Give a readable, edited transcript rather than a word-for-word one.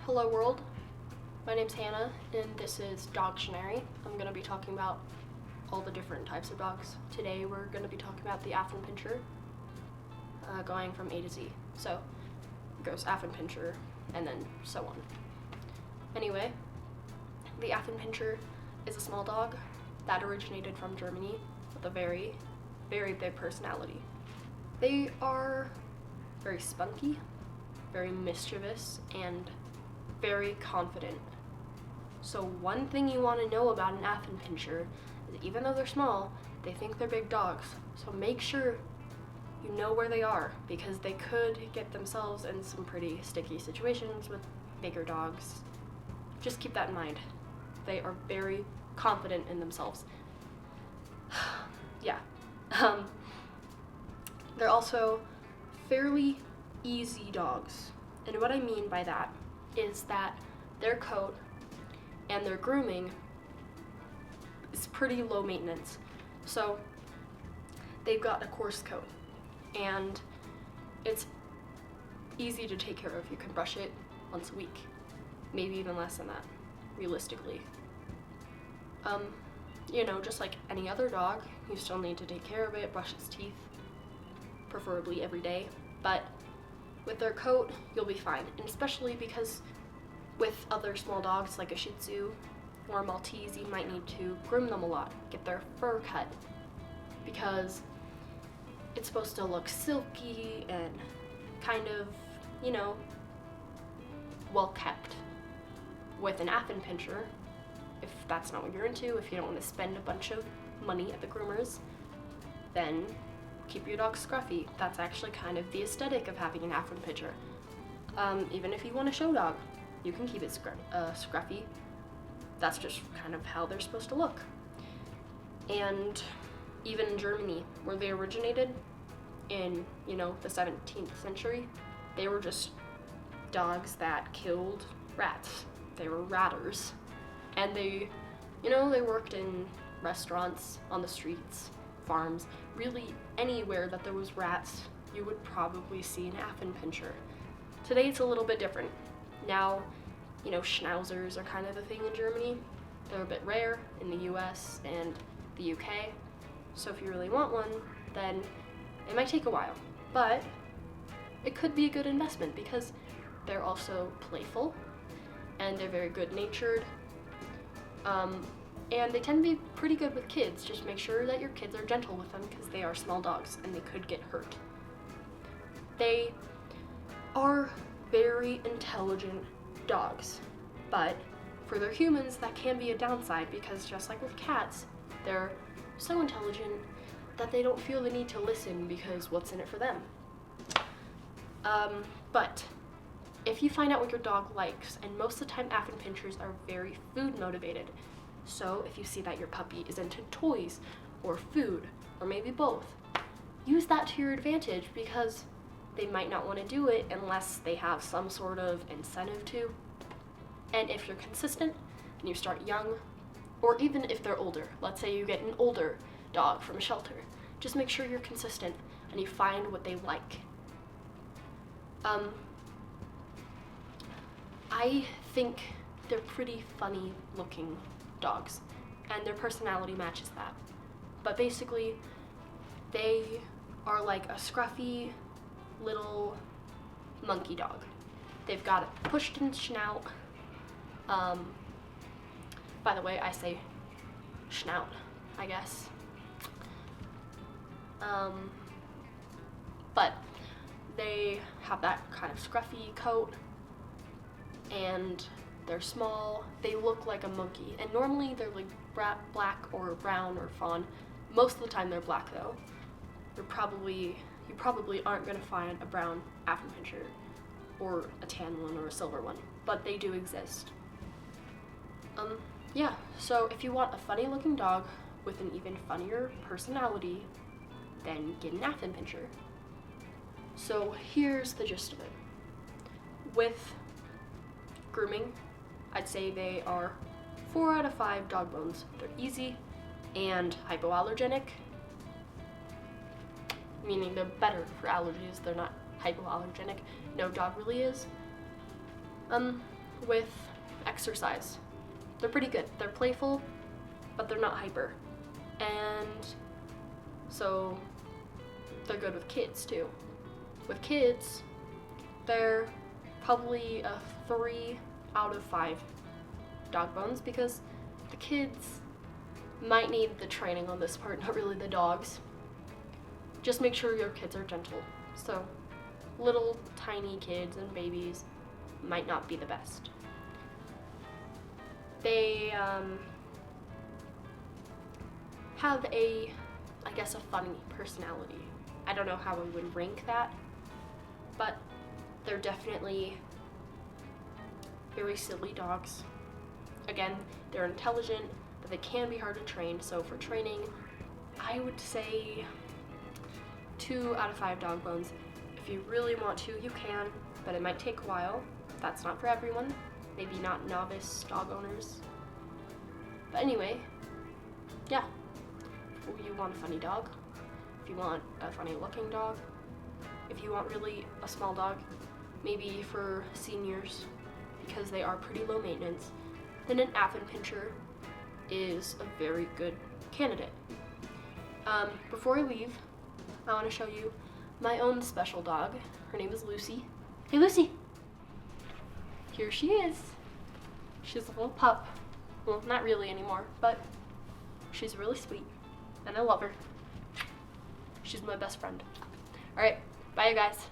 Hello world, my name's Hannah and this is Dogtionary. I'm going to be talking about all the different types of dogs. Today we're going to be talking about the Affenpinscher, going from A to Z. So it goes Affenpinscher and then so on. Anyway, the Affenpinscher is a small dog that originated from Germany with a very, very big personality. They are very spunky, very mischievous, and very confident. So one thing you want to know about an Affenpinscher is even though they're small, they think they're big dogs. So make sure you know where they are because they could get themselves in some pretty sticky situations with bigger dogs. Just keep that in mind. They are very confident in themselves. Yeah. They're also fairly easy dogs. And what I mean by that is that their coat and their grooming is pretty low maintenance. So they've got a coarse coat and it's easy to take care of. You can brush it once a week, maybe even less than that, realistically. Just like any other dog, you still need to take care of it, brush its teeth, preferably every day. But with their coat, you'll be fine, and especially because with other small dogs like a Shih Tzu or a Maltese, you might need to groom them a lot, get their fur cut, because it's supposed to look silky and kind of, well kept. With an Affenpinscher, if that's not what you're into, if you don't want to spend a bunch of money at the groomers, then keep your dog scruffy. That's actually kind of the aesthetic of having an Affenpinscher. Even if you want a show dog, you can keep it scruffy. That's just kind of how they're supposed to look. And even in Germany, where they originated in, the 17th century, they were just dogs that killed rats. They were ratters. And they worked in restaurants, on the streets, farms, really anywhere that there was rats, you would probably see an Affenpinscher. Today it's a little bit different. Now, schnauzers are kind of the thing in Germany. They're a bit rare in the US and the UK. So if you really want one, then it might take a while. But it could be a good investment because they're also playful and they're very good-natured. And they tend to be pretty good with kids. Just make sure that your kids are gentle with them because they are small dogs and they could get hurt. They are very intelligent dogs, but for their humans, that can be a downside because just like with cats, they're so intelligent that they don't feel the need to listen because what's in it for them? But if you find out what your dog likes, and most of the time Affenpinschers are very food motivated, so if you see that your puppy is into toys or food or maybe both, use that to your advantage because they might not want to do it unless they have some sort of incentive to. And if you're consistent and you start young, or even if they're older, let's say you get an older dog from a shelter, just make sure you're consistent and you find what they like. I think they're pretty funny looking dogs and their personality matches that. But basically, they are like a scruffy little monkey dog. They've got a pushed in snout. By the way, I say schnout, I guess. But they have that kind of scruffy coat and they're small. They look like a monkey, and normally they're like black or brown or fawn. Most of the time they're black though. You probably aren't gonna find a brown Affenpinscher or a tan one or a silver one, but they do exist. Yeah, so if you want a funny looking dog with an even funnier personality, then get an Affenpinscher. So here's the gist of it. With grooming, I'd say they are 4 out of 5 dog bones. They're easy and hypoallergenic, meaning they're better for allergies. They're not hypoallergenic. No dog really is. with exercise. They're pretty good. They're playful, but they're not hyper. And so they're good with kids too. With kids, they're probably a 3 out of 5 dog bones, because the kids might need the training on this part, not really the dogs. Just make sure your kids are gentle. So little tiny kids and babies might not be the best. They have a funny personality. I don't know how I would rank that, but they're definitely very silly dogs. Again, they're intelligent, but they can be hard to train. So for training, I would say 2 out of 5 dog bones. If you really want to, you can, but it might take a while. That's not for everyone. Maybe not novice dog owners. But anyway, yeah. If you want a funny dog, if you want a funny looking dog, if you want really a small dog, maybe for seniors, because they are pretty low maintenance, then an Affenpinscher is a very good candidate. Before I leave, I want to show you my own special dog. Her name is Lucy. Hey Lucy! Here she is. She's a little pup. Well, not really anymore, but she's really sweet, and I love her. She's my best friend. Alright, bye you guys.